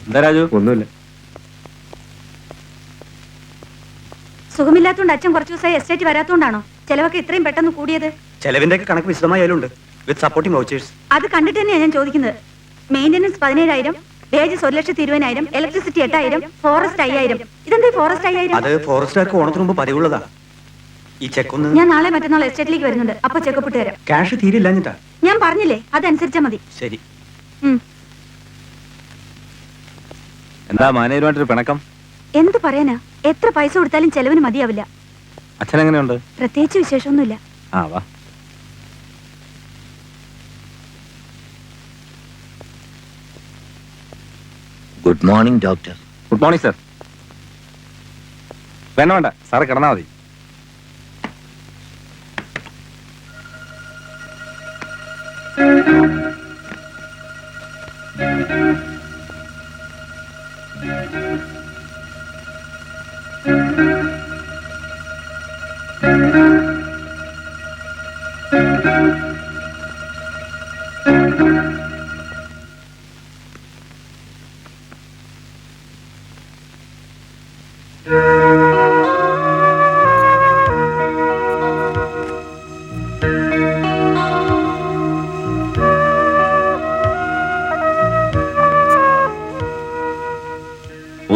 എന്താ രാജു? ഒന്നുമില്ല. സുഖമില്ലാത്തോണ്ട് അച്ഛൻ കുറച്ചു ദിവസമായി എസ്റ്റേറ്റ് വരാത്തോണ്ടാണോ ചെലവൊക്കെ ഇത്രയും പെട്ടെന്ന് കൂടിയത്? ചെലവിന്റെ കണക്ക് വിശദമായാലുണ്ട്, വിത്ത് സപ്പോർട്ടിംഗ് വൗച്ചേഴ്സ്. അത് കണ്ടിട്ട് തന്നെയാണ് ഞാൻ ചോദിക്കുന്നത്. Maintenance 17,000, wages 1,20,000, electricity 8,000, forest 5,000. ഇതെന്താ ഫോറസ്റ്റ് 5,000? അത് ഫോറസ്റ്റുകാർക്ക് ഓണത്തിന് മുമ്പ് പതിവുള്ളതാ. ഈ ചെക്കൊന്ന് ഞാൻ നാളെ മറ്റന്നാൾ എസ്റ്റേറ്റിലേക്ക് വരുന്നുണ്ട്, അപ്പൊ ചെക്കപ്പ് ഇട്ട് തരാം. ക്യാഷ് തീരില്ലാഞ്ഞിട്ടാ. ഞാൻ പറഞ്ഞില്ലേ, അതനുസരിച്ചാ മതി. ശരി. എന്താ മാനേജരുമായിട്ടൊരു പിണക്കം? എന്ത് പറയാനാ, എത്ര പൈസ കൊടുത്താലും ചെലവിന് മതിയാവില്ല. അച്ഛൻ എങ്ങനെയുണ്ട്? പ്രത്യേകിച്ച് വിശേഷമൊന്നുമില്ല. ആ വാ. Good morning doctor. Good morning sir. വേണ്ട വേണ്ട, സാറ് കിടന്നാ മതി.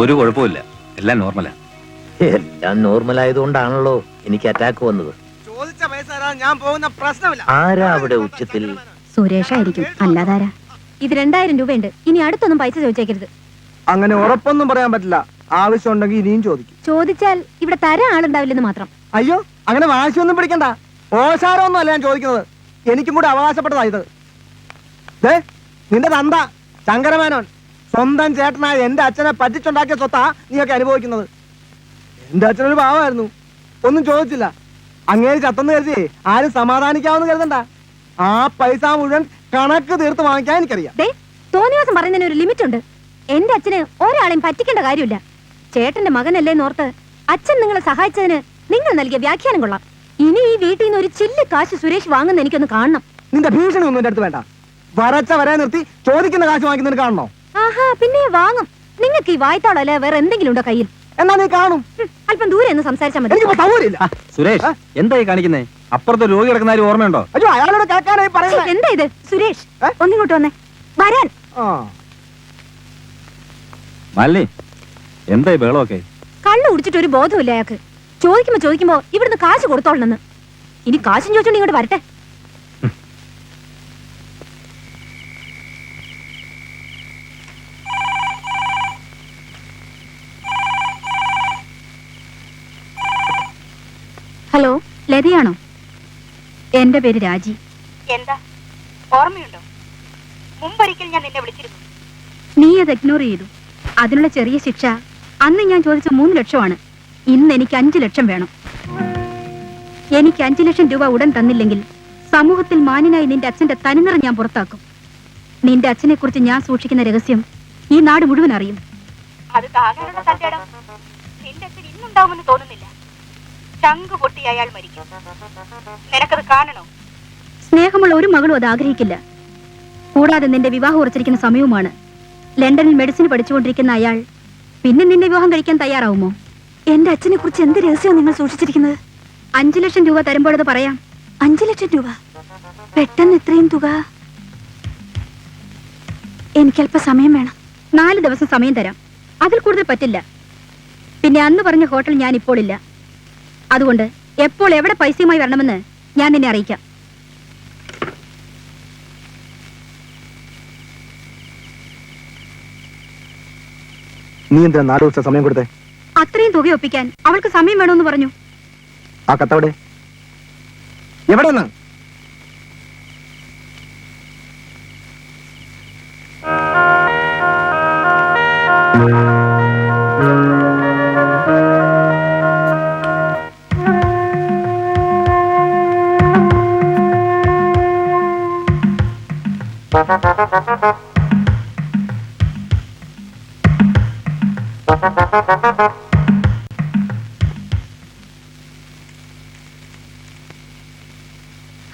ഒരു കുഴപ്പമില്ല, എല്ലാം നോർമലാ. എല്ലാം നോർമൽ ആയതുകൊണ്ടാണല്ലോ എനിക്ക് അറ്റാക്ക് വന്നത്. ആരാ അവിടെ ഉച്ചത്തിൽ? സുരേഷായിരിക്കും, അല്ലാതാരാ? ഇത് 2,000 രൂപയുണ്ട്. ഇനി അടുത്തൊന്നും പൈസ ചോദിച്ചേക്കരുത്. അങ്ങനെ ഉറപ്പൊന്നും പറയാൻ പറ്റില്ല. ആവശ്യമുണ്ടെങ്കിൽ ഇനിയും ചോദിക്കും. ചോദിച്ചാൽ ഇവിടെ തരാൻ ആളുണ്ടാവില്ലെന്ന് മാത്രം. അയ്യോ, അങ്ങനെ വാശിയൊന്നും പിടിക്കണ്ട. ഓശാരമൊന്നും അല്ല ഞാൻ ചോദിക്കുന്നത്, എനിക്കും കൂടെ അവകാശപ്പെട്ടതാ ഇത്. നിന്റെ തന്ത ശങ്കരമേനോൻ സ്വന്തം ചേട്ടനായ എന്റെ അച്ഛനെ പറ്റിച്ചുണ്ടാക്കിയ സ്വത്താ നീയൊക്കെ അനുഭവിക്കുന്നത്. എന്റെ അച്ഛനൊരു പാവമായിരുന്നു, ഒന്നും ചോദിച്ചില്ല. അങ്ങേര് ചത്തെന്ന് കരുതി ആരും സമാധാനിക്കാമെന്ന് കരുതണ്ട. ആ പൈസ മുഴുവൻ കണക്ക് തീർത്ത് വാങ്ങിക്കാൻ എനിക്കറിയാം. തോന്നിവാസം പറയുന്നതിന് ഒരു ലിമിറ്റ് ഉണ്ട്. എന്റെ അച്ഛന് ഒരാളെയും പറ്റിക്കേണ്ട കാര്യമില്ല. ചേട്ടന്റെ മകനല്ലേ നോർത്ത് അച്ഛൻ നിങ്ങളെ സഹായിച്ചതിന് നിങ്ങൾ നൽകിയ വ്യാഖ്യാനം കൊള്ളാം. ഇനി ഈ വീട്ടിൽ നിന്ന് ഒരു ചില്ല് കാശ് സുരേഷ് വാങ്ങുന്ന എനിക്കൊന്ന് കാണണം. നിന്റെ ഭീഷണി ഒന്നും എന്റെ അടുത്ത് വേണ്ട. വരച്ച വരെ നിർത്തി ചോദിക്കുന്ന കാശ് വാങ്ങിക്കുന്നതിന് കാണണോ? ആഹാ, പിന്നെ വാങ്ങും. നിങ്ങൾക്ക് ഈ വായ്ത്താളല്ലേ വേറെ എന്തെങ്കിലും ഉണ്ടോ കയ്യിൽ? എന്നാ നീ കാണും. അല്പം ദൂരെ ഒന്ന് സംസാരിച്ചാൽ മതി. സുരേഷ്, എന്തായി കാണിക്കുന്നേ? അപ്പുറത്തെ രോഗി കിടക്കുന്ന ആരും ഓർമ്മയുണ്ടോ? അയ്യോ, അയാളോട് കേൾക്കാനായി പറയുന്നത്. എന്താ ഇത് സുരേഷ്? ഒന്നിങ്ങോട്ട് വന്നേ. വരാൻ. മാലിനി, എന്തായി ബഹളമൊക്കെ? കള്ളു കുടിച്ചിട്ട് ഒരു ബോധമില്ല അയാൾക്ക്. ചോദിക്കുമ്പോ ഇവിടുന്ന് കാശ് കൊടുത്തോളണെന്ന്. ഇനി കാശും ചോദിച്ചോണ്ട് ഇങ്ങോട്ട് വരട്ടെ. ഹലോ, ലതയാണോ? എന്റെ പേര് രാജി. എന്താ ഓർമ്മയുണ്ടോ? മുമ്പൊരിക്കൽ ഞാൻ നിന്നെ വിളിച്ചിരുന്നു. നീ അത് ഇഗ്നോർ ചെയ്തു. അതിനുള്ള ചെറിയ ശിക്ഷ അന്ന് ഞാൻ ചോദിച്ച 3 ലക്ഷമാണ്. ഇന്ന് എനിക്ക് 5 ലക്ഷം വേണം. എനിക്ക് 5 ലക്ഷം രൂപ ഉടൻ തന്നില്ലെങ്കിൽ സമൂഹത്തിൽ മാന്യനായി നിന്റെ അച്ഛന്റെ തനിനിറം ഞാൻ പുറത്താക്കും. നിന്റെ അച്ഛനെ കുറിച്ച് ഞാൻ സൂക്ഷിക്കുന്ന രഹസ്യം ഈ നാട് മുഴുവൻ അറിയും. അത് താങ്ങാനുള്ള തന്റെ ഇടം നിന്റെ അച്ഛൻ ഇന്നുണ്ടാവുമെന്ന് തോന്നുന്നില്ല. ചങ്ക് പൊട്ടി അയാൾ മരിക്കും. നിനക്കത് കാണണോ? സ്നേഹമുള്ള ഒരു മകളും അത് ആഗ്രഹിക്കില്ല. കൂടാതെ നിന്റെ വിവാഹം ഉറച്ചിരിക്കുന്ന സമയവുമാണ്. ലണ്ടനിൽ മെഡിസിൻ പഠിച്ചുകൊണ്ടിരിക്കുന്ന അയാൾ പിന്നെ നിന്നെ വിവാഹം കഴിക്കാൻ തയ്യാറാവുമോ? എന്റെ അച്ഛനെ കുറിച്ച് എന്ത് രഹസ്യമാണ് നിങ്ങൾ സൂക്ഷിച്ചിരിക്കുന്നത്? 5 ലക്ഷം രൂപ തരുമ്പോഴത് പറയാം. 5 ലക്ഷം രൂപ? പെട്ടെന്ന് ഇത്രയും തുക? എനിക്കല്പ സമയം വേണം. 4 ദിവസം സമയം തരാം, അതിൽ കൂടുതൽ പറ്റില്ല. പിന്നെ അന്ന് പറഞ്ഞ ഹോട്ടൽ ഞാൻ ഇപ്പോൾ ഇല്ല. അതുകൊണ്ട് എപ്പോൾ എവിടെ പൈസയുമായി വരണമെന്ന് ഞാൻ നിന്നെ അറിയിക്കാം. നീ എന്തിനാ 4 ദിവസം സമയം കൊടുത്തേ? അത്രയും തുക ഒപ്പിക്കാൻ അവൾക്ക് സമയം വേണമെന്ന് പറഞ്ഞു. ആ കത്തവിടെ എവിടെ?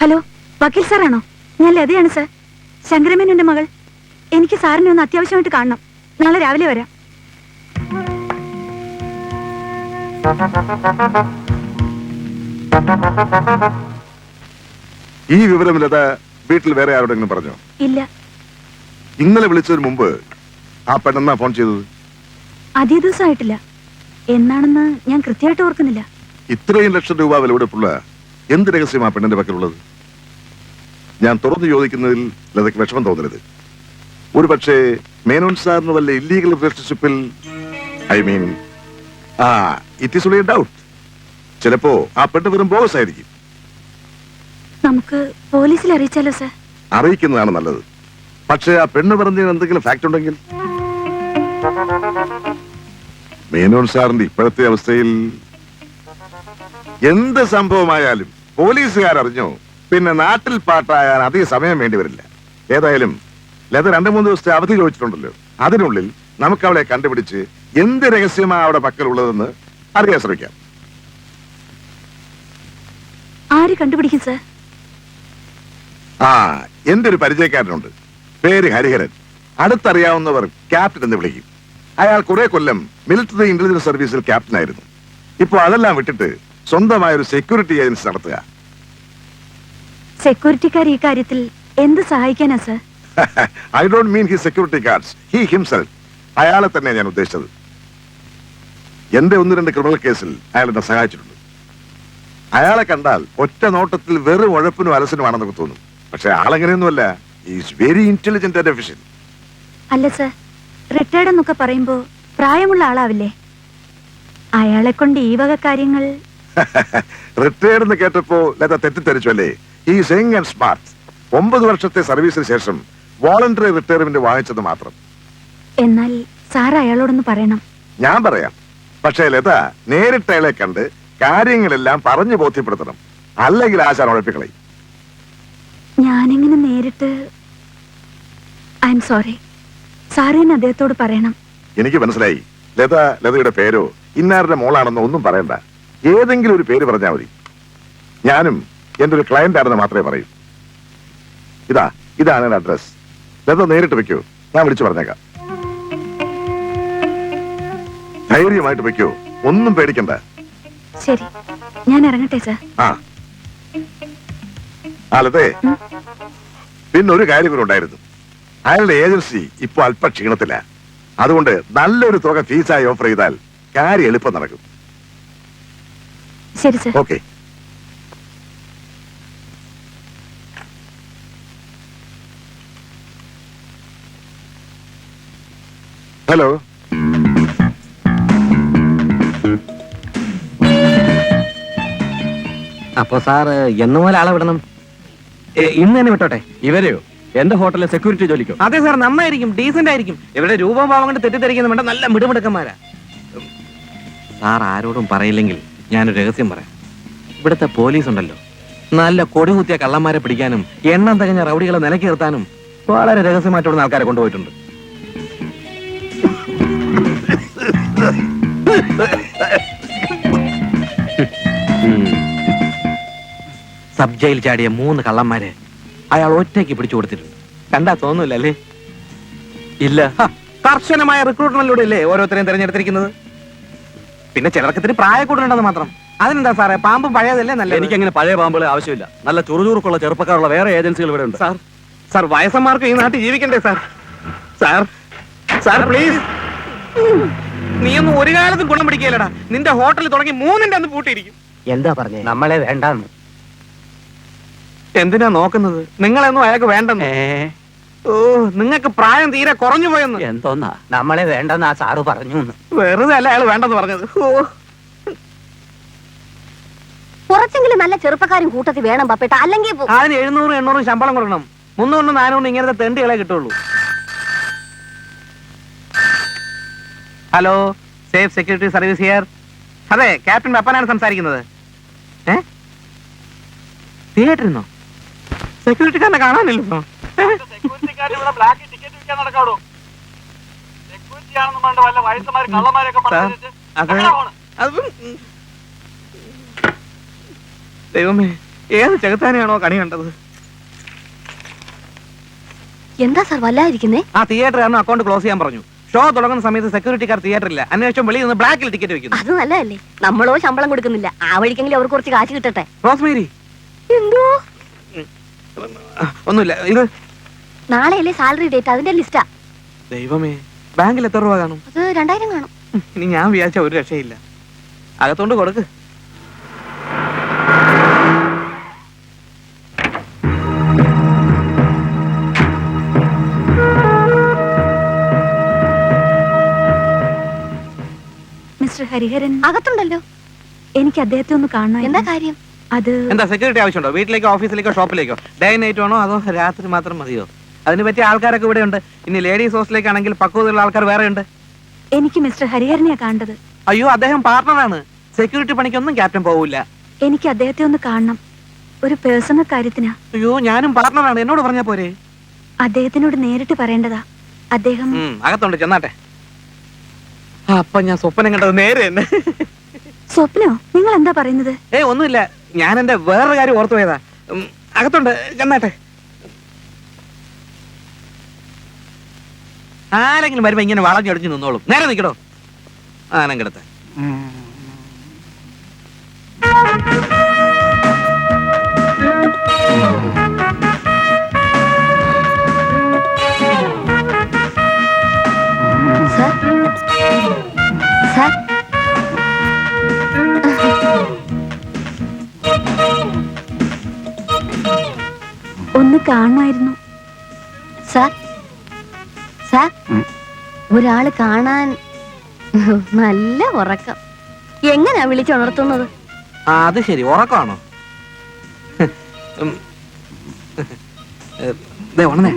ഹലോ, വക്കീൽ സാറാണോ? ഞാൻ ലതയാണ് സാർ, ശങ്കരമേനോന്റെ മകൾ. എനിക്ക് സാറിനെ ഒന്ന് അത്യാവശ്യമായിട്ട് കാണണം. നാളെ രാവിലെ വരാം. ഈ വിവരം ലത വീട്ടിൽ വേറെ ആരോടെങ്കിലും പറഞ്ഞോ? ഇല്ല, ഇന്നലെ വിളിച്ചതിന് മുമ്പ് ആ പെണ്ണെന്നാ ഫോൺ ചെയ്തത്? അതേ ദിവസമായിട്ടില്ല. എന്നാണെന്ന് ഞാൻ കൃത്യമായിട്ട് ഓർക്കുന്നില്ല. ഇത്രയും ലക്ഷം രൂപ വിലപിടിപ്പുള്ള എന്ത് രഹസ്യം ആ പെണ്ണിന്റെ പക്കലുള്ളത്? ഞാൻ തുറന്നു ചോദിക്കുന്നതിൽ ലതയ്ക്ക് വിഷമം തോന്നരുത്. ഒരു പക്ഷേ മേനോൻ സാറിന് വല്ല ഇല്ലീഗൽ റിലേഷൻഷിപ്പിൽ, I mean, it is only A doubt. ചിലപ്പോ ആ പെണ്ണ് വെറും ബോസ് ആയിരിക്കും. നമുക്ക് പോലീസിൽ അറിയിച്ചാലോ സാർ? അറിയിക്കുന്നതാണ് നല്ലത്. പക്ഷേ ആ പെണ്ണ് പറഞ്ഞതിന് എന്തെങ്കിലും ഫാക്ട് ഉണ്ടെങ്കിൽ, മേനോൻ സാറിന്റെ ഇപ്പോഴത്തെ അവസ്ഥയിൽ എന്ത് സംഭവമായാലും പോലീസുകാരറിഞ്ഞോ പിന്നെ നാട്ടിൽ പാട്ടായാൻ അധിക സമയം വേണ്ടി വരില്ല. ഏതായാലും ലത 2-3 ദിവസത്തെ അവധി ചോദിച്ചിട്ടുണ്ടല്ലോ. അതിനുള്ളിൽ നമുക്ക് അവളെ കണ്ടുപിടിച്ച് എന്ത് രഹസ്യമാണ് അവിടെ പക്കലുള്ളതെന്ന് അറിയാൻ ശ്രമിക്കാം. ആര് കണ്ടുപിടിക്കും സാർ? എന്റെ ഒരു പരിചയക്കാരനുണ്ട്, പേര് ഹരിഹരൻ. അടുത്തറിയാവുന്നവർ ക്യാപ്റ്റൻ എന്ന് വിളിക്കും. അയാൾ കുറെ കൊല്ലം മിലിറ്ററി ഇന്റലിജൻസ് സർവീസിൽ ക്യാപ്റ്റൻ ആയിരുന്നു. ഇപ്പൊ അതെല്ലാം വിട്ടിട്ട് സ്വന്തമായ ഒരു സെക്യൂരിറ്റി ഏജൻസി നടത്തുക. സെക്യൂരിറ്റിക്കാർ ഈ കാര്യത്തിൽ എന്ത് സഹായിക്കാനാ sir? I don't mean his security guards, he himself. അയാളെ തന്നെ ഞാൻ ഉദ്ദേശിച്ചത്. എന്റെ 1-2 ക്രിമിനൽ കേസിൽ അയാൾ എന്നെ സഹായിച്ചിട്ടുണ്ട്. അയാളെ കണ്ടാൽ ഒറ്റ നോട്ടത്തിൽ വെറും ഉഴപ്പിനും അലസനുമാണെന്നൊക്കെ തോന്നും. പക്ഷെ ആളെങ്ങനെയൊന്നുമല്ല, is very intelligent and efficient. അല്ല സാർ, റിട്ടയർഡ് എന്നൊക്കെ പറയുമ്പോ പ്രായമുള്ള ആളാവില്ലേ? അയാളെ കൊണ്ട് ഈ വക കാര്യങ്ങൾ. റിട്ടയർഡ് എന്ന് കേട്ടപ്പോ ലത തെറ്റിദ്ധരിച്ചു അല്ലേ? Is young and smart. 9 വർഷത്തെ സർവീസിന് ശേഷം വോളണ്ടറി റിട്ടയർമെന്റ് വാങ്ങിച്ചത് മാത്രം. എന്നാൽ സാർ അയാളോടൊന്ന് പറയണം. ഞാൻ പറയാം. പക്ഷേ ലത നേരിട്ട് അയാളെ കണ്ട് കാര്യങ്ങളെല്ലാം പറഞ്ഞു ബോധ്യപ്പെടുത്തണം. അല്ലെങ്കിൽ ആശാൻ ഉഴപ്പിക്കളയും. ഞാനെങ്ങനെ നേരിട്ട്? I am sorry. സാർ തന്നെ അദ്ദേഹത്തോട് പറയണം. എനിക്ക് മനസ്സിലായി. ലതയുടെ പേരോ ഇന്നാരുടെ മോളാണെന്നോ ഒന്നും പറയണ്ട. ഏതെങ്കിലും ഒരു പേര് പറഞ്ഞാൽ മതി. ഞാനും എന്റെ ഒരു ക്ലയന്റ് ആണെന്ന് മാത്രമേ പറയൂ. ഇതാണ് എന്റെ അഡ്രസ്. ലത നേരിട്ട് വെക്കോ, ഞാൻ വിളിച്ചു പറഞ്ഞേക്കാം. ധൈര്യമായിട്ട് വെക്കോ, ഒന്നും പേടിക്കണ്ട. ശരി, ഞാൻ ഇറങ്ങട്ടെ സാർ. ലതേ, പിന്നൊരു കാര്യം കൂടെ ഉണ്ടായിരുന്നു. അയാളുടെ ഏജൻസി ഇപ്പൊ അല്പ ക്ഷീണത്തില്ല. അതുകൊണ്ട് നല്ലൊരു തുക ഫീസായി ഓഫർ ചെയ്താൽ കാര്യം എളുപ്പം നടക്കും. ശരി സാർ. ഓക്കെ. ഹലോ. അപ്പൊ സാറ് എന്ന പോലെ ആളെ വിടണം? ഇന്ന് തന്നെ വിട്ടോട്ടെ. ഇവരെയോ? എന്റെ ഹോട്ടലിലെ സെക്യൂരിറ്റി ജോലിക്കോ? അതെ സാർ, നന്നായിരിക്കും, ഡീസന്റ് ആയിരിക്കും. ഇവരുടെ രൂപം ഭാവം കൊണ്ട് തെറ്റിദ്ധരിക്കുന്നുണ്ട്. നല്ല മിടുമിടുക്കന്മാരാ. സാർ ആരോടും പറയില്ലെങ്കിൽ ഞാനൊരു രഹസ്യം പറയാം. ഇവിടുത്തെ പോലീസ് ഉണ്ടല്ലോ, നല്ല കൊടികുത്തിയ കള്ളന്മാരെ പിടിക്കാനും എണ്ണം തികഞ്ഞ റൗഡികളെ നിലയ്ക്ക് നിർത്താനും വളരെ രഹസ്യമായിട്ടുള്ള ആൾക്കാരെ കൊണ്ടുപോയിട്ടുണ്ട്. സബ് ജയിൽ ചാടിയ 3 കള്ളന്മാരെ അയാൾ ഒറ്റയ്ക്ക് പിടിച്ചു കൊടുത്തിട്ടുണ്ട്. കണ്ടാ തോന്നൂല്ലേ? ഇല്ല, കർശനമായ റിക്രൂട്ട്മെന്റിലൂടെ അല്ലേ ഓരോരുത്തരെയും തെരഞ്ഞെടുത്തിരിക്കുന്നത്. പിന്നെ ചിലർക്ക് ഇത്തിരി പ്രായ കൂടുതലുണ്ടെന്ന് മാത്രം. അതിനെന്താ സാറേ, പാമ്പും പഴയതല്ലേ നല്ല. എനിക്കങ്ങനെ പഴയ പാമ്പുകളെ ആവശ്യമില്ല. നല്ല ചുറുചുറുക്കുള്ള ചെറുപ്പക്കാരുള്ള വേറെ ഏജൻസികൾ ഇവിടെ ഉണ്ട്. സാർ വയസ്സന്മാർക്ക് ഈ നാട്ടിൽ ജീവിക്കണ്ടേ സാർ? Sir sir please. നീയൊന്നും ഒരു കാലത്തും ഗുണം പിടിക്കലടാ. നിന്റെ ഹോട്ടലിൽ തുടങ്ങി 3-ന്റെ അന്ന് പൂട്ടിയിരിക്കും. എന്താ പറഞ്ഞേ? നമ്മളെ വേണ്ടാന്ന്. എന്തിനാ നോക്കുന്നത്? നിങ്ങളെന്നും അയാൾക്ക് വേണ്ടെന്ന്. ഓ, നിങ്ങൾക്ക് പ്രായം തീരെ കുറഞ്ഞു പോയെന്ന്. എന്തോന്നാ? നമ്മളെ വേണ്ടെന്ന് ആ സാറ് പറഞ്ഞു. വെറുതെ അല്ല അയാൾ വേണ്ടെന്ന് പറഞ്ഞത്. ഓ, കുറച്ചെങ്കിലും നല്ല ചെറുപ്പക്കാരും കൂട്ടത്തിൽ വേണം പപ്പേട്ട. അല്ലെങ്കിൽ അതിന് 700-800 ശമ്പളം കൊടുക്കണം. 300-400 ഇങ്ങനത്തെ തെണ്ടികളെ കിട്ടുള്ളൂ. Hello, safe security service here. അതെ, ക്യാപ്റ്റൻ പപ്പനാണ് സംസാരിക്കുന്നത്. തിയേറ്ററിന്നോ? സെക്യൂരിറ്റിക്കാരനെ കാണാനില്ലോ. ദൈവമേ, ഏത് ചെകുത്താനെയാണോ കണി കണ്ടത്? എന്താ സാർ വല്ലാതിരിക്കുന്നേ? ആ തിയേറ്റർ കാരണം അക്കൗണ്ട് ക്ലോസ് ചെയ്യാൻ പറഞ്ഞു. ഷോ തുടങ്ങുന്ന സമയത്ത് സെക്യൂരിറ്റിക്കാർ തിയേറ്ററില്ല, അന്വേഷണം വെളിയിൽ നിന്ന് ബ്ലാക്കിൽ ടിക്കറ്റ് വെക്കുന്നു. അത് നല്ലതല്ലേ, നമ്മളോ ശമ്പളം കൊടുക്കുന്നില്ല, ആ വഴിക്കെങ്കിലും അവർക്ക് കുറച്ച് കാശ് കിട്ടട്ടെ. റോസ്മേരി എന്തോ ഒന്നുമില്ല, ഇത് നാളെയല്ലേ സാലറി ഡേറ്റ്, അതിന്റെ ലിസ്റ്റാ. ദൈവമേ, ബാങ്കിൽ എത്ര രൂപ കാണും? അത് 2000 കാണും. ഇനി ഞാൻ വിചാരിച്ച ഒരു രക്ഷയില്ല. അകത്തോണ്ട് കൊടുക്ക്. മിസ്റ്റർ ഹരിഹരൻ അകത്തുണ്ടല്ലോ. എനിക്ക് അദ്ദേഹത്തെ ഒന്ന് കാണണം. എന്താ കാര്യം? അത് എന്താ സെക്യൂരിറ്റി ആവശ്യമുണ്ടോ? വീട്ടിലേക്കോ ഓഫീസിലേക്കോ ഷോപ്പിലേക്കോ? ഡേ നൈറ്റ് ആണോ അതോ രാത്രി മാത്രം മതിയോ? അതിന് പറ്റിയ ആൾക്കാരൊക്കെ ഇവിടെ ഉണ്ട്. ഇനി ലേഡീസ് ഹോസ്റ്റലിലേക്കാണെങ്കിൽ പക്വതയുള്ള ആൾക്കാർ വേറെ ഉണ്ട്. എനിക്ക് മിസ്റ്റർ ഹരിഹരനെയാ കാണേണ്ടത്. അയ്യോ, അദ്ദേഹം പാർട്ണറാണ്. സെക്യൂരിറ്റി പണിക്കൊന്നും ക്യാപ്റ്റൻ പോവില്ല. എനിക്ക് അദ്ദേഹത്തെ ഒന്ന് കാണണം, ഒരു പേഴ്സണൽ കാര്യത്തിനാ. അയ്യോ, ഞാനും പാർട്ണറാണ്, എന്നോട് പറഞ്ഞാ പോരെ? അദ്ദേഹത്തിനോട് നേരിട്ട് പറയേണ്ടതാ. അദ്ദേഹം അകത്തുണ്ട്, ചെന്നാട്ടെ. അപ്പൊ ഞാൻ സ്വപ്നം കണ്ടത് നേരെ തന്നെ. സ്വപ്നോ? നിങ്ങൾ എന്താ പറയുന്നത്? ഒന്നുമില്ല, ഞാൻ എന്റെ വേറൊരു കാര്യം ഓർത്തു പോയതാ. അകത്തുണ്ട്, ചെന്നാട്ടെ. ആരെങ്കിലും വരുമ്പോ ഇങ്ങനെ വളഞ്ഞൊടിഞ്ഞു നിന്നോളും. നേരെ നിൽക്കണോ? ആനങ്കിടത്ത് സാർ, സാർ, ഒന്ന് കാണുമായിരുന്നു. സാർ, സാർ, ഒരാള് കാണാൻ നല്ല ഉറക്കം. എങ്ങനെയാ വിളിച്ചുണർത്തുന്നത്? അത് ശരി, ഉറക്കമാണോ? ഉണന്നേ,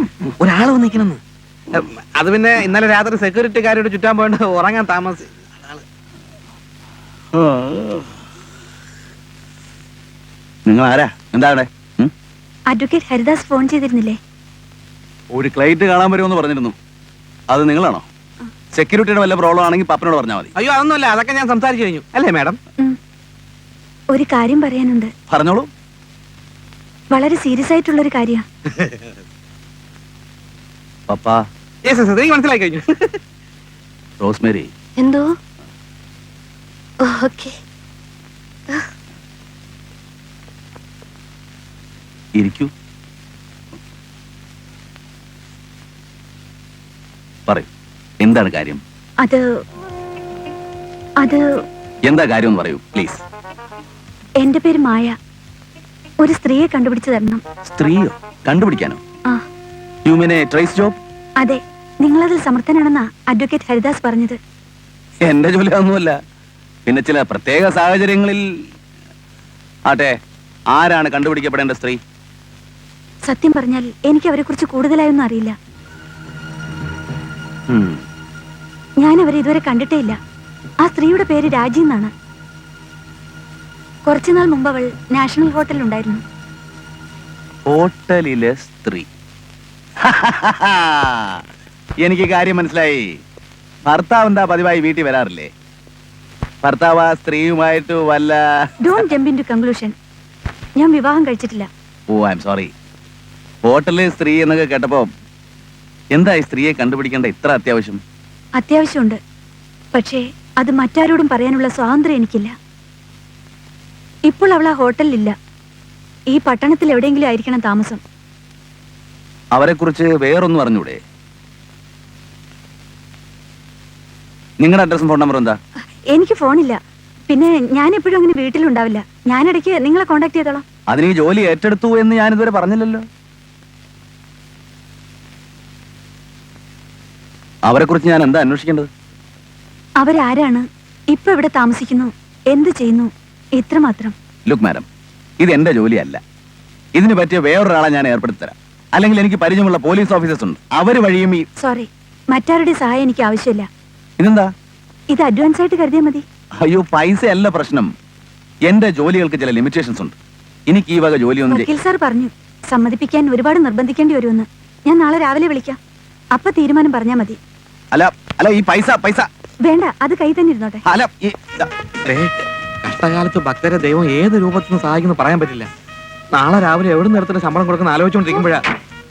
ഒരാള് വന്നിരിക്കണെന്ന്. അത് പിന്നെ ഇന്നലെ രാത്രി സെക്യൂരിറ്റിക്കാരോട് ചുറ്റാൻ പോയിട്ട് ഉറങ്ങാൻ താമസിച്ചു. നിങ്ങൾ ആരാ? എന്താ അവിടെ? അഡ്വക്കേറ്റ് ഹരിദാസ് ഫോൺ ചെയ്തിരുന്നില്ലേ? ഒരു ക്ലൈന്റ് കാണാൻ വരുമെന്ന് പറഞ്ഞിരുന്നു. അത് നിങ്ങളാണോ? സെക്യൂരിറ്റിയുടെ വല്ല പ്രോബ്ലം ആണെങ്കിൽ പപ്പനോട് പറഞ്ഞാൽ മതി. അയ്യോ, അതൊന്നുമല്ല, അതൊക്കെ ഞാൻ സംസാരിച്ചു കഴിഞ്ഞു. അല്ലേ മാഡം? ഒരു കാര്യം പറയാനുണ്ട്. പറഞ്ഞോളൂ. വളരെ സീരിയസ് ആയിട്ടുള്ളൊരു കാര്യ. പപ്പാ. എനിക്ക് മനസ്സിലായി കഴിഞ്ഞു. റോസ്മേരി. എന്തോ? ഓക്കെ. ഇരിക്കൂ. പറയൂ, എന്താണ് കാര്യം? അത് എന്താ കാര്യം എന്ന് പറയൂ പ്ലീസ്. എന്റെ പേര് മായ. ഒരു സ്ത്രീയെ കണ്ടുപിടിച്ചു തരണം. സ്ത്രീയോ? കണ്ടുപിടിക്കാനോ? ആ. You mean A trace job? അതെ, നിങ്ങളതിൽ സമർത്ഥനാണെന്നാ അഡ്വക്കേറ്റ് ഹരിദാസ് പറഞ്ഞത്. എന്റെ ജോലി ഒന്നുമല്ല, പിന്നെ ചില പ്രത്യേക സാഹചര്യങ്ങളിൽ. ആട്ടെ, ആരാണ് കണ്ടുപിടിക്കപ്പെടേണ്ട സ്ത്രീ? സത്യം പറഞ്ഞാൽ എനിക്ക് അവരെ കുറിച്ച് കൂടുതലായൊന്നും അറിയില്ല. ഞാൻ അവരെ ഇതുവരെ കണ്ടിട്ടേ ഇല്ല. ആ സ്ത്രീയുടെ പേര് രാജി എന്നാണ്. കുറച്ചുനാൾ മുമ്പ് അവൾ നാഷണൽ ഹോട്ടലിൽ ഉണ്ടായിരുന്നു. ഹോട്ടലിലെ സ്ത്രീ. എനിക്ക് കാര്യം മനസ്സിലായി. ഭർത്താവ് എന്താ പതിവായി വീട്ടിൽ വരാറില്ലേ? ഭർത്താവ് ആ സ്ത്രീയുമായിട്ട് വല്ല... don't jump into conclusion. ഞാൻ വിവാഹം കഴിച്ചിട്ടില്ല. Oh, I am sorry. ഹോട്ടലിലെ സ്ത്രീ എന്നൊക്കെ കേട്ടപ്പോ എന്താ ഈ സ്ത്രീയെ കണ്ടുപിടിക്കേണ്ട ഇത്ര അത്യാവശ്യം? അത്യാവശ്യമുണ്ട്, പക്ഷേ അത് മറ്റാരോടും പറയാനുള്ള സ്വാതന്ത്ര്യം എനിക്കില്ല. ഇപ്പോൾ അവൾ ആ ഹോട്ടലിലില്ല. ഈ പട്ടണത്തിൽ എവിടെയെങ്കിലും ആയിരിക്കണം താമസം. അവരെ കുറിച്ച് വേറൊന്നും അറിഞ്ഞൂടെ? നിങ്ങളുടെ അഡ്രസ്സും ഫോൺ നമ്പറും എന്താ? എനിക്ക് ഫോണില്ല. പിന്നെ ഞാൻ എപ്പോഴും അങ്ങനെ വീട്ടിലുണ്ടാവില്ല. ഞാനിടയ്ക്ക് നിങ്ങളെ കോണ്ടാക്ട് ചെയ്തോളാം. അതിന് ഈ ജോലി ഏറ്റെടുത്തു എന്ന് ഞാൻ ഇതുവരെ പറഞ്ഞില്ലല്ലോ. അവരെ കുറിച്ച് ഞാൻ എന്താ അന്വേഷിക്കേണ്ടത്? അവരാരാണ്, ഇപ്പൊ എവിടെ താമസിക്കുന്നു, എന്ത് ചെയ്യുന്നു, ഇത്രമാത്രം. ലുക്ക് മാഡം, ഇത് എന്റെ ജോലിയല്ല. ഇതിന് പറ്റിയ വേറൊരാളെ ഞാൻ ഏർപ്പെടുത്തി തരാം. അല്ലെങ്കിൽ എനിക്ക് പരിചയമുള്ള പോലീസ് ഓഫീസേഴ്സ് ഉണ്ട്, അവര് വഴിയും ഈ... സോറി, മറ്റാരുടെ സഹായം എനിക്ക് ആവശ്യമില്ല. ഇതെന്താ? ഇത് അഡ്വാൻസ് ആയിട്ട് കരുതിയാൽ മതി. അയ്യോ, പൈസ അല്ല പ്രശ്നം. എന്റെ ജോലികൾക്ക് ചില ലിമിറ്റേഷൻസ് ഉണ്ട്. എനിക്ക് ഈ വക ജോലിയൊന്നും വക്കീൽ സാർ പറഞ്ഞു സമ്മതിപ്പിക്കാൻ ഒരുപാട് നിർബന്ധിക്കേണ്ടി വരുമെന്ന്. ഞാൻ നാളെ രാവിലെ വിളിക്കാം. അപ്പൊ തീരുമാനം പറഞ്ഞാ മതി. അല്ല അല്ല, ഈ പൈസ വേണ്ട, അത് കൈ തന്നെ ഇരുന്നോട്ടെ. അല്ല, കഷ്ടകാലത്ത് ഭക്തരെ ദൈവം ഏത് രൂപത്തിൽ നിന്ന് സഹായിക്കുന്നു പറയാൻ പറ്റില്ല. നാളെ രാവിലെ എവിടെ നിർത്തിന് ശമ്പളം കൊടുക്കുന്ന ആലോചിച്ചുകൊണ്ടിരിക്കുമ്പോഴാ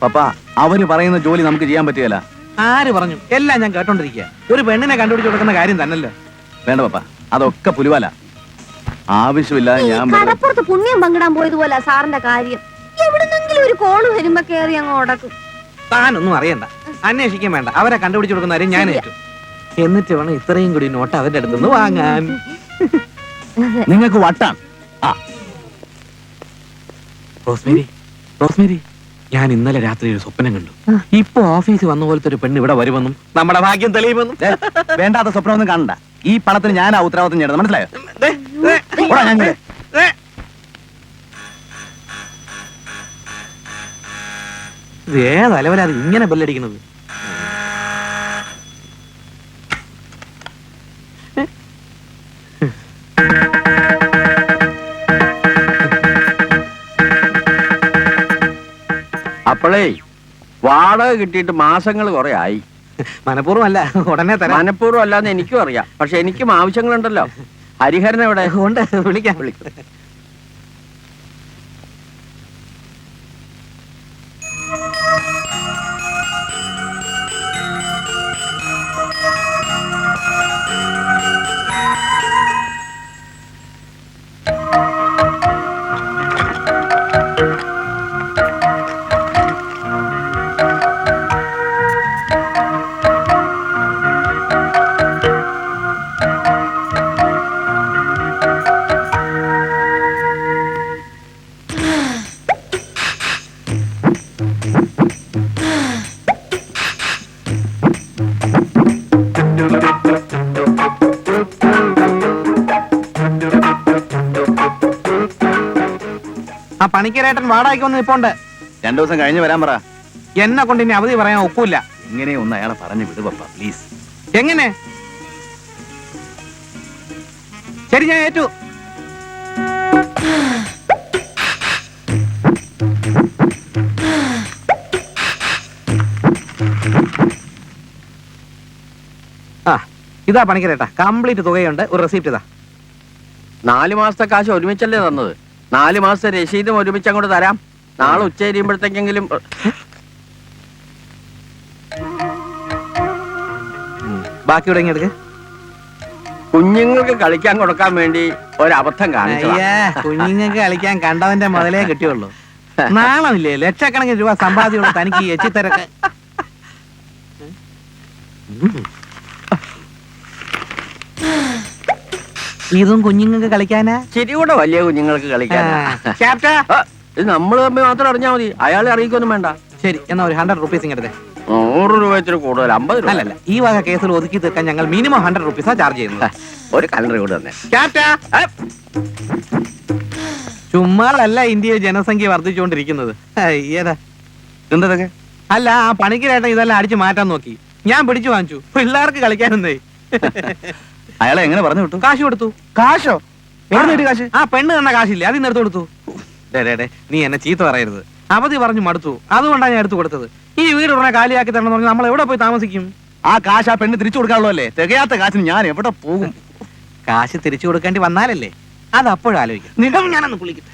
പപ്പ അവര് പറയുന്ന ജോലി നമുക്ക് ചെയ്യാൻ പറ്റുകയില്ല. ആര് പറഞ്ഞു? എല്ലാം ഞാൻ കേട്ടോണ്ടിരിക്കുക. ഒരു പെണ്ണിനെ കണ്ടുപിടിച്ച് കൊടുക്കുന്ന കാര്യം തന്നല്ലോ. വേണ്ട പപ്പ, അതൊക്കെ പുലിവാല. ആവശ്യമില്ലാതെ ഞാൻ കടപ്പുറത്ത് പുണ്യം പങ്കിടാൻ പോയതുപോലെ സാറിന്റെ കാര്യം. എവിടുന്നെങ്കിലും ഒരു കോള് വരുമ്പോ കേറി അങ്ങ് ഉടക്കും. താനൊന്നും അറിയണ്ട, അന്വേഷിക്കാൻ വേണ്ട. അവരെ കണ്ടുപിടിച്ച് കൊടുക്കുന്ന കാര്യം ഞാൻ ഏറ്റു. എന്നിട്ട് വേണം ഇത്രയും കൂടി നോട്ട് അവരുടെ അടുത്തുനിന്ന് വാങ്ങാൻ. നിങ്ങൾക്ക് വട്ടാണ്. റോസ്മേരി, റോസ്മേരി, ഞാൻ ഇന്നലെ രാത്രി ഒരു സ്വപ്നം കണ്ടു. ഇപ്പൊ ഓഫീസിൽ വന്ന പോലത്തെ ഒരു പെണ്ണ് ഇവിടെ വരുമെന്നും നമ്മുടെ ഭാഗ്യം തെളിയുമെന്നും. വേണ്ടാത്ത സ്വപ്നമൊന്നും കാണണ്ട. ഈ പണത്തിന് ഞാൻ ആ ഉത്തരവാദിത്വം ചെയ്യണം, മനസ്സിലായോ? ഓടാ, ഞാൻ ഇങ്ങ്. ഏതലവലാതെ ഇങ്ങനെ ബെല്ലടിക്കുന്നത്? അപ്പോഴേ വാടക കിട്ടിയിട്ട് മാസങ്ങൾ കുറെ ആയി. മനഃപൂർവ്വം അല്ല, ഉടനെ തരാം. മനഃപൂർവ്വം അല്ലാന്ന് എനിക്കും അറിയാം. പക്ഷെ എനിക്കും ആവശ്യങ്ങളുണ്ടല്ലോ. ഹരിഹരൻ എവിടെ? കൊണ്ട് വിളിക്കാം. ആ പണിക്കരേട്ടൻ വാടകയ്ക്ക് വന്ന് നിപ്പോണ്ട്. 2 ദിവസം കഴിഞ്ഞ് വരാൻ പറ. എന്നെ കൊണ്ട് ഇനി അവധി പറയാൻ ഒക്കൂല. ഇങ്ങനെ ഒന്ന് അയാളെ പറഞ്ഞു വിടു പപ്പ, പ്ലീസ്. എങ്ങനെ? ശരി, ഞാൻ ഏറ്റു. ആ, ഇതാ പണിക്കരേട്ടാ, കംപ്ലീറ്റ് തുകയുണ്ട്. ഒരു റെസിപ്റ്റ് ഇതാ. 4 മാസത്തെ കാശ് ഒരുമിച്ചല്ലേ തന്നത്? 4 മാസത്തെ രസീതും ഒരുമിച്ച് അങ്ങോട്ട് തരാം. നാളെ ഉച്ച കഴിയുമ്പോഴത്തേക്കെങ്കിലും. ബാക്കി ഇവിടെ ഇങ്ങ് എടുക്ക്. കുഞ്ഞുങ്ങൾക്ക് കളിക്കാൻ കൊടുക്കാൻ വേണ്ടി ഒരബദ്ധം കാണിച്ചു. കുഞ്ഞുങ്ങൾക്ക് കളിക്കാൻ കണ്ടവന്റെ മുതലേ കിട്ടിയുള്ളൂ. നാളമില്ലേ ലക്ഷക്കണക്കിന് രൂപ സമ്പാദ്യമുള്ള തനിക്ക് ഈ എച്ചിത്തരക്ക്. ഇതും കുഞ്ഞുങ്ങൾക്ക് കളിക്കാനാ? ശരി കൂടെ വലിയ കുഞ്ഞുങ്ങൾക്ക് കളിക്കാൻ. ക്യാപ്റ്റാ, ഇത് നമ്മൾ തമ്മിൽ മാത്രം അറിഞ്ഞാൽ മതി. അയാളെ അറിയിക്കൊന്നും വേണ്ട. ശരി, എന്നാ ഒരു 100 റുപ്പീസ് ഇങ്ങെടുത്തേ. 100 രൂപ വെച്ചിട്ട് കൂടുതൽ 50 രൂപ. അല്ലല്ല, ഈ വക കേസിൽ ഒതുക്കി തീർക്കാൻ ഞങ്ങൾ മിനിമം 100 റുപ്പീസാ ചാർജ് ചെയ്യുന്നത്. ഒരു കലണ്ടർ കൂടെ തന്നെ. ക്യാപ്റ്റാ, ചുമ്മാതല്ല ഇന്ത്യയിൽ ജനസംഖ്യ വർദ്ധിച്ചുകൊണ്ടിരിക്കുന്നത്. ഏതാ എന്തൊക്കെ? അല്ല, ആ പണിക്കരേട്ടൻ ഇതെല്ലാം അടിച്ചു മാറ്റാൻ നോക്കി. ഞാൻ പിടിച്ചു വാങ്ങിച്ചു. പിള്ളേർക്ക് കളിക്കാനെന്നേ. അയാളെ എങ്ങനെ പറഞ്ഞു വിട്ടു? കാശ് കൊടുത്തു. കാശോ? എവിടെ കാശ്? ആ പെണ്ണ് തന്ന കാശില്ലേ, അതിന് എടുത്തു കൊടുത്തു. നീ എന്നെ ചീത്ത പറയരുത്. അവധി പറഞ്ഞു മടുത്തു, അതുകൊണ്ടാണ് ഞാൻ എടുത്തു കൊടുത്തത്. ഈ വീട് ഉടനെ കാലിയാക്കി തരണം പറഞ്ഞാൽ നമ്മൾ എവിടെ പോയി താമസിക്കും? ആ കാശ് ആ പെണ്ണ് തിരിച്ചു കൊടുക്കാനുള്ളൂ അല്ലേ? തികയാത്ത കാശിന് ഞാൻ എവിടെ പോകും? കാശ് തിരിച്ചു കൊടുക്കേണ്ടി വന്നാലല്ലേ, അത് അപ്പോഴാലോചിക്കാം. നിലം ഞാനൊന്ന് കുളിക്കട്ടെ.